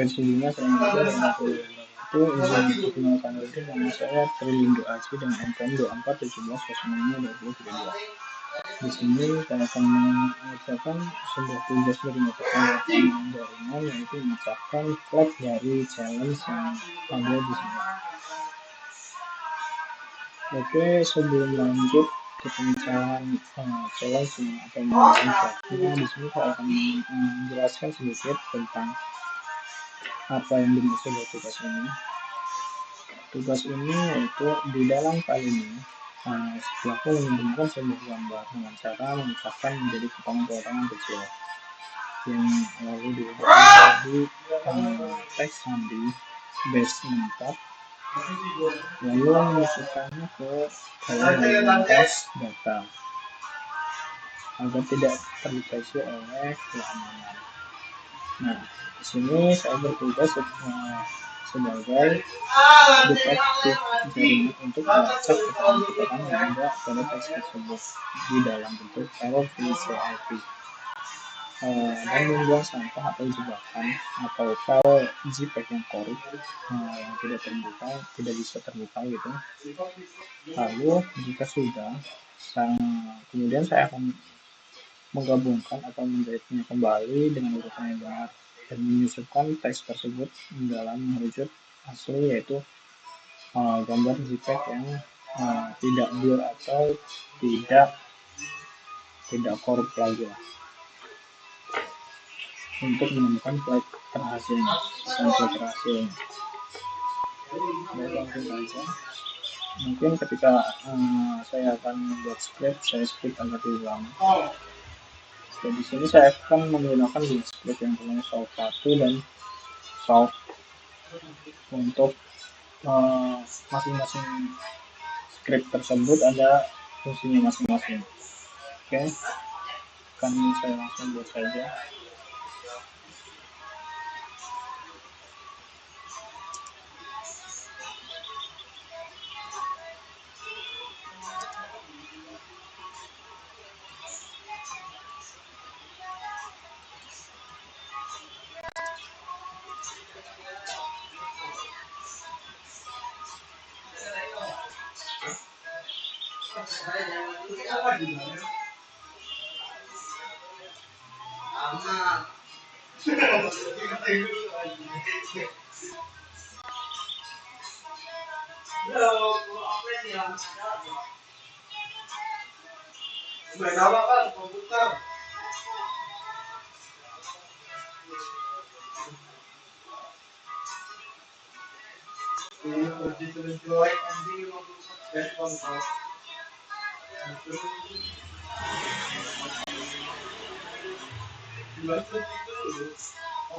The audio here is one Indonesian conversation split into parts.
Sejujurnya saya mengajar dengan itu izin untuk menggunakan itu nama saya Trilindo Aji dengan NPM 2417082032. Di sini saya akan mengucapkan sebuah tugas dari mata pelajaran jaringan, yaitu memecahkan flag dari challenge yang ada di sini. Oke, sebelum lanjut ke pemecahan challenge atau memasang flagnya, di sini saya akan menjelaskan sedikit tentang apa yang dimaksud dari tugas ini. Tugas ini yaitu di dalam file ini pelaku menyembunyikan sebuah gambar dengan cara memecahkan menjadi potongan-potongan kecil yang lalu diubah menjadi teks sandi base 4, lalu memasukkannya ke dalam teks data agar tidak terdeteksi oleh keamanan. Nah, di sini saya bertugas sebagai detektif jaringan untuk melacak keterangan yang ada pada teks tersebut di dalam bentuk error VCIP dan membuang sampah atau jebakan atau file JPEG yang korup yang tidak bisa terbuka gitu. Lalu jika sudah, kemudian saya akan menggabungkan atau menjahitnya kembali dengan urutan yang benar dan menyusupkan teks tersebut dalam merujuk asli, yaitu gambar JPEG yang tidak blur atau tidak korup lagi lah, untuk menemukan flag terhasilnya. Baik, langsung saja. Mungkin ketika saya akan membuat script, saya script agar tidak lama. Dan di sini saya akan menggunakan script yang punya solve 1 dan solve untuk masing-masing script tersebut ada fungsinya masing-masing. Oke, kan saya langsung buat saja.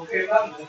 Oke banget.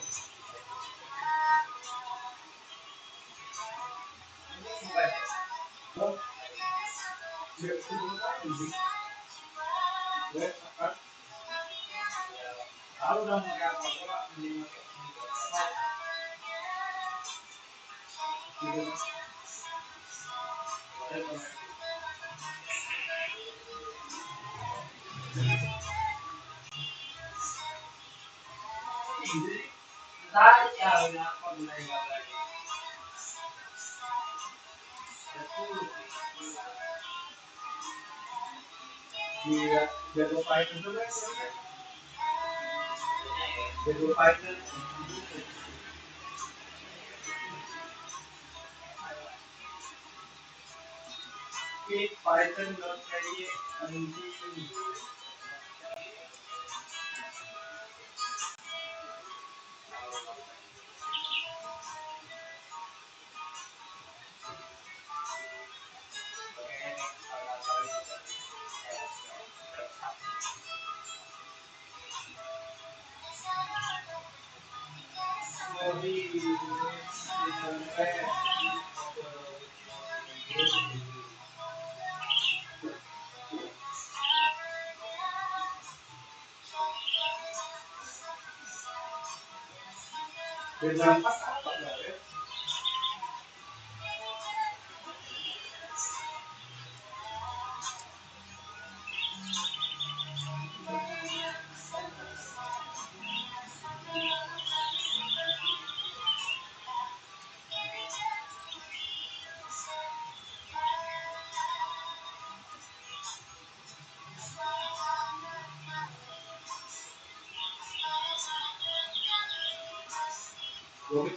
Baik,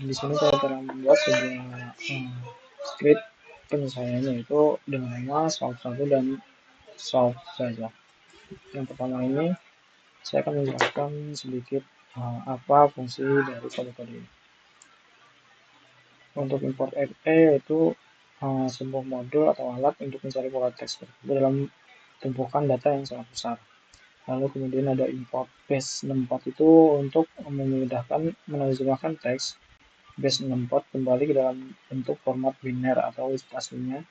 di sini saya telah membuat sebuah script penyelesaiannya, yaitu dengan nama solve 1 dan solve saja. Yang pertama ini saya akan menjelaskan sedikit apa fungsi dari kode-kode ini. Untuk import array yaitu sebuah modul atau alat untuk mencari pola teks dalam tumpukan data yang sangat besar. Lalu kemudian ada import base64 itu untuk memudahkan menerjemahkan teks base64 kembali ke dalam bentuk format biner atau list aslinya.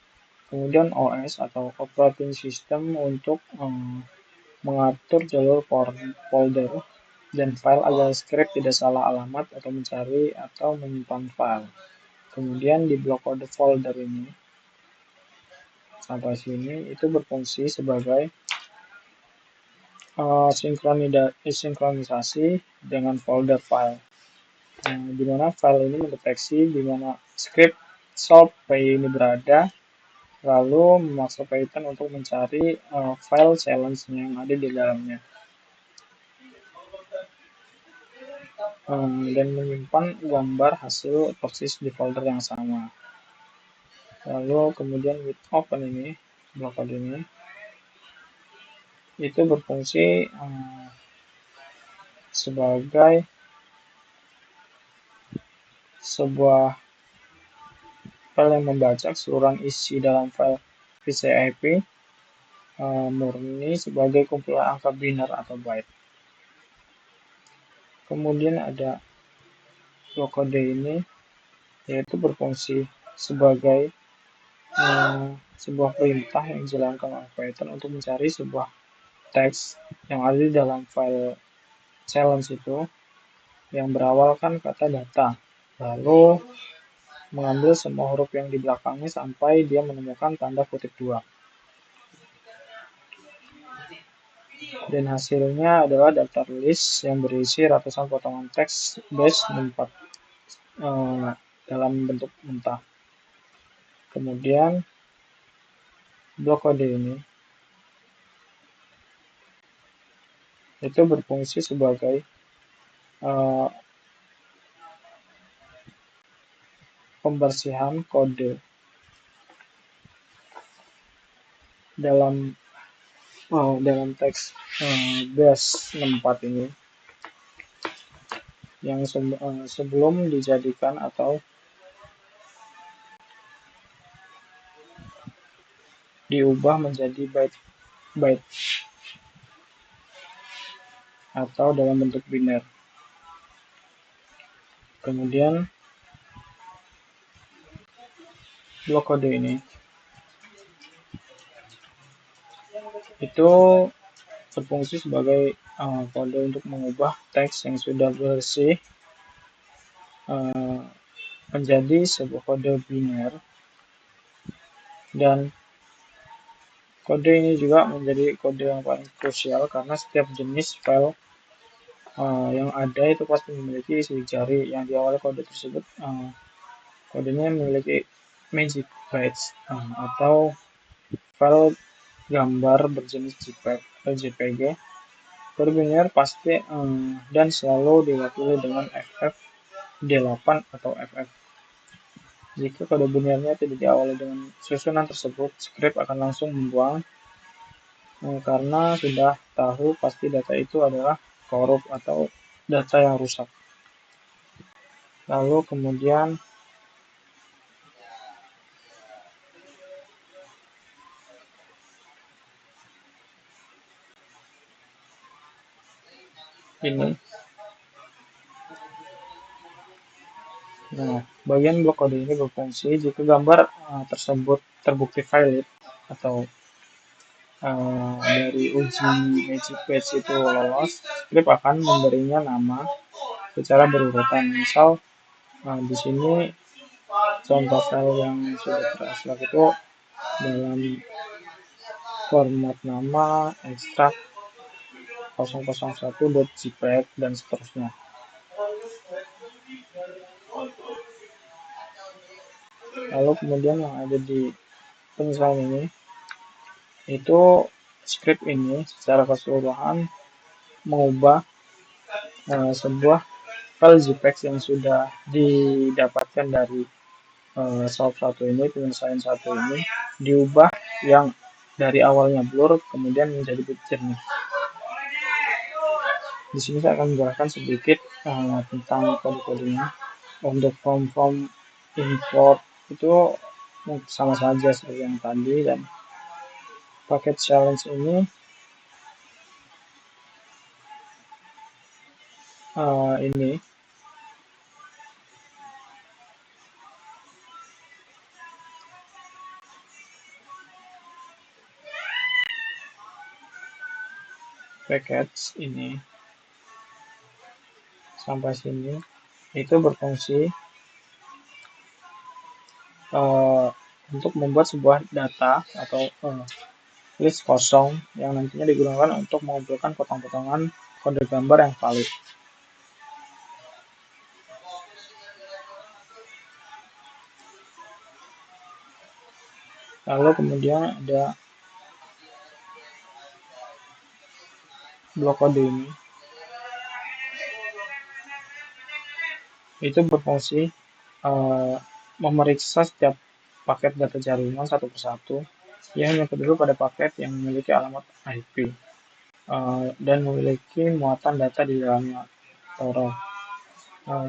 Kemudian OS atau operating system untuk mengatur jalur folder dan file agar script tidak salah alamat atau mencari atau menyimpan file. Kemudian di blok kode folder ini sampai sini itu berfungsi sebagai sinkronisasi dengan folder file, di mana file ini mendeteksi di mana script solve py ini berada, lalu memaksa Python untuk mencari file challenge-nya yang ada di dalamnya, dan menyimpan gambar hasil persis di folder yang sama. Lalu kemudian with open ini, blok kode ini, itu berfungsi sebagai sebuah file yang membaca keseluruhan isi dalam file VCIP murni sebagai kumpulan angka biner atau byte. Kemudian ada blok kode ini, yaitu berfungsi sebagai sebuah perintah yang dijalankan oleh Python untuk mencari sebuah teks yang ada di dalam file challenge itu yang berawalkan kata data, lalu mengambil semua huruf yang di belakangnya sampai dia menemukan tanda kutip 2. Dan hasilnya adalah daftar list yang berisi ratusan potongan teks base64 dalam bentuk mentah. Kemudian blok kode ini itu berfungsi sebagai pembersihan kode dalam teks base64 ini yang sebelum dijadikan atau diubah menjadi byte atau dalam bentuk biner. Kemudian blok kode ini itu berfungsi sebagai kode untuk mengubah teks yang sudah bersih menjadi sebuah kode biner, dan kode ini juga menjadi kode yang paling krusial karena setiap jenis file yang ada itu pasti memiliki sidik jari yang diawali kode tersebut. Kodenya memiliki magic bytes atau file gambar berjenis JPG. Kode biner pasti dan selalu diwakili dengan FF8 atau FF. Jika kode binirnya tidak diawali dengan susunan tersebut, script akan langsung membuang karena sudah tahu pasti data itu adalah korup atau data yang rusak. Lalu kemudian ini Nah, bagian blok kode ini berfungsi jika gambar tersebut terbukti valid atau dari uji magic patch itu lolos, script akan memberinya nama secara berurutan. Misal di sini contoh file yang sudah terextract itu dalam format nama extract 001.jpeg dan seterusnya. Lalu kemudian yang ada di penyesuaian ini itu script ini secara keseluruhan mengubah sebuah file JPEG yang sudah didapatkan dari solve satu ini, penyelesaian satu ini, diubah yang dari awalnya blur kemudian menjadi jernih. Di sini saya akan menjelaskan sedikit tentang kode-kodenya. Untuk form import itu sama saja seperti yang tadi, dan paket challenge ini package ini sampai sini itu berfungsi untuk membuat sebuah data atau list kosong yang nantinya digunakan untuk mengumpulkan potong-potongan kode gambar yang valid. Lalu kemudian ada blok kode ini, itu berfungsi memeriksa setiap paket data jaringan satu persatu yang kedua pada paket yang memiliki alamat IP dan memiliki muatan data di dalamnya Toro.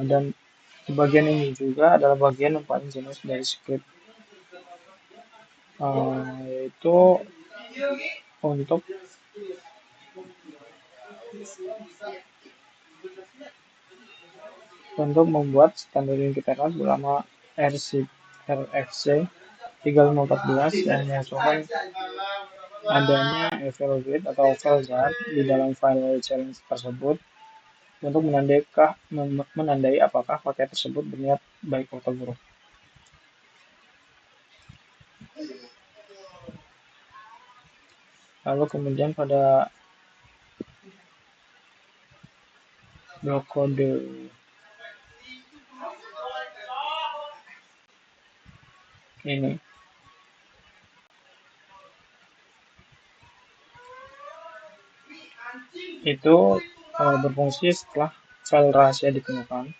Dan di bagian ini juga adalah bagian yang paling jelas dari script, yaitu untuk membuat standar yang kita kenal bernama RFC 3514 yang mengusulkan adanya evaluate atau valzar di dalam file challenge tersebut untuk menandai apakah paket tersebut berniat baik atau buruk. Lalu kemudian pada blok kode ini itu berfungsi setelah file rahasia ditemukan,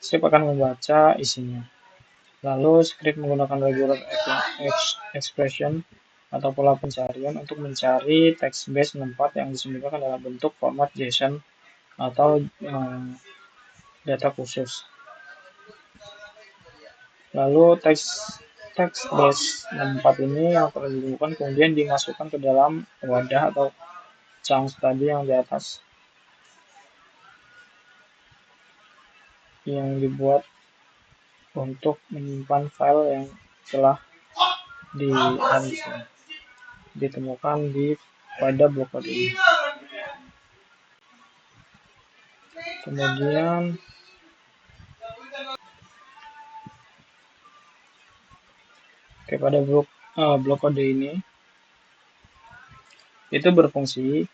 script akan membaca isinya. Lalu script menggunakan regular expression atau pola pencarian untuk mencari text base 64 yang disembunyikan dalam bentuk format JSON atau data khusus. Lalu text base 64 ini yang telah ditemukan kemudian dimasukkan ke dalam wadah atau chunks tadi yang di atas yang dibuat untuk menyimpan file yang telah ditemukan pada blok kode ini. Kemudian pada blok kode ini itu berfungsi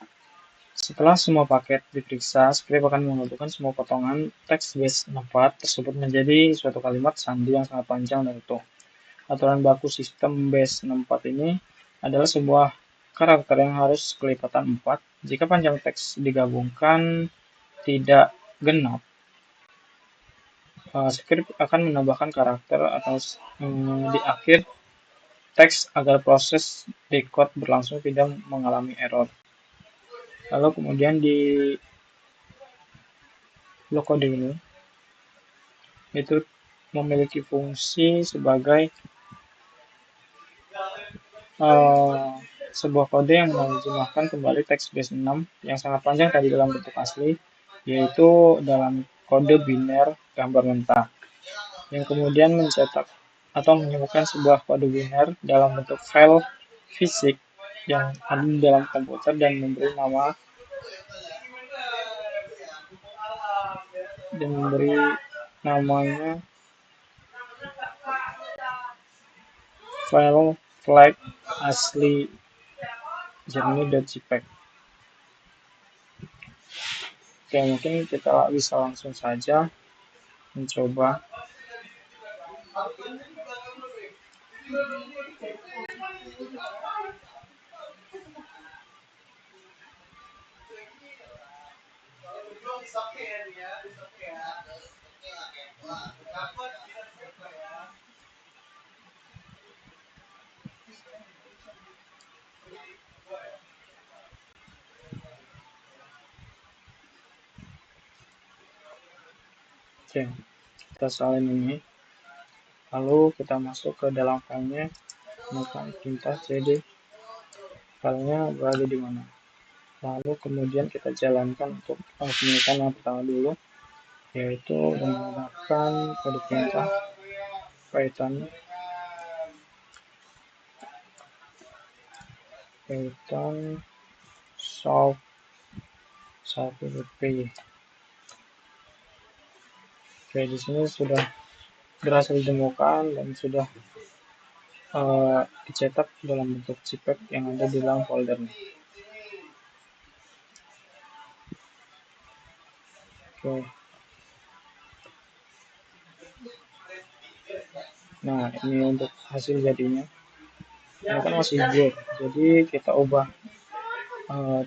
setelah semua paket diperiksa, script akan menentukan semua potongan text base 64 tersebut menjadi suatu kalimat sandi yang sangat panjang dan utuh. Aturan baku sistem base 64 ini adalah sebuah karakter yang harus kelipatan 4. Jika panjang teks digabungkan tidak genap, script akan menambahkan karakter atau di akhir teks agar proses decode berlangsung tidak mengalami error. Lalu kemudian di blok kode ini itu memiliki fungsi sebagai sebuah kode yang menerjemahkan kembali teks base 6 yang sangat panjang tadi dalam bentuk asli, yaitu dalam kode biner gambar mentah. yang kemudian mencetak atau menyebutkan sebuah kode biner dalam bentuk file fisik yang ada di dalam komputer dan memberi namanya file flag asli journey.jpg. Oke, mungkin kita bisa langsung saja mencoba. Oke, kita salin ini, lalu kita masuk ke dalam filenya, melakukan perintah cd filenya berada di mana, lalu kemudian kita jalankan untuk penyimpanan yang pertama dulu, yaitu menggunakan kode perintah Python solve p. Oke, di sini sudah berhasil ditemukan dan sudah dicetak dalam bentuk JPEG yang ada di dalam foldernya. Oke. Nah, ini untuk hasil jadinya. Ini kan masih blur, jadi kita ubah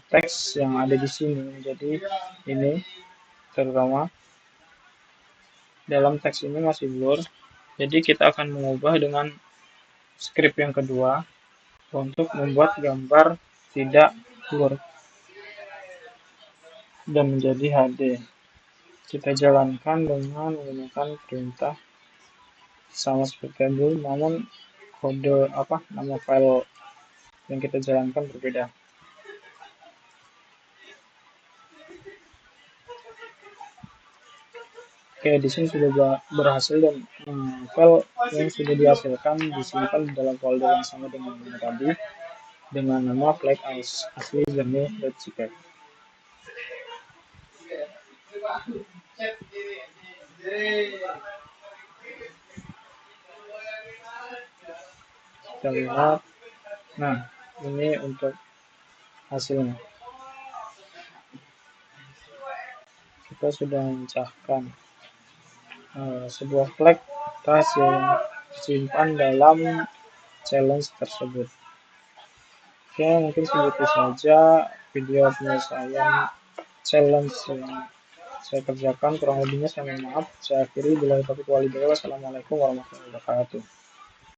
teks yang ada di sini menjadi ini, terutama dalam teks ini masih blur, jadi kita akan mengubah dengan script yang kedua untuk membuat gambar tidak blur dan menjadi HD. Kita jalankan dengan menggunakan perintah sama seperti dulu, namun kode nama file yang kita jalankan berbeda. Oke, di sini sudah berhasil dan file yang sudah dihasilkan disimpan di dalam folder yang sama dengan yang tadi dengan nama flag asli journey.jpg. Kita lihat, nah ini untuk hasilnya. Kita sudah mencahkan sebuah flag hasil yang disimpan dalam challenge tersebut. Oke, mungkin segitu saja video penyelesaian challenge yang saya kerjakan. Kurang lebihnya saya mohon maaf. Saya akhiri. Bila taufiq wal hidayah. Wassalamualaikum warahmatullahi wabarakatuh.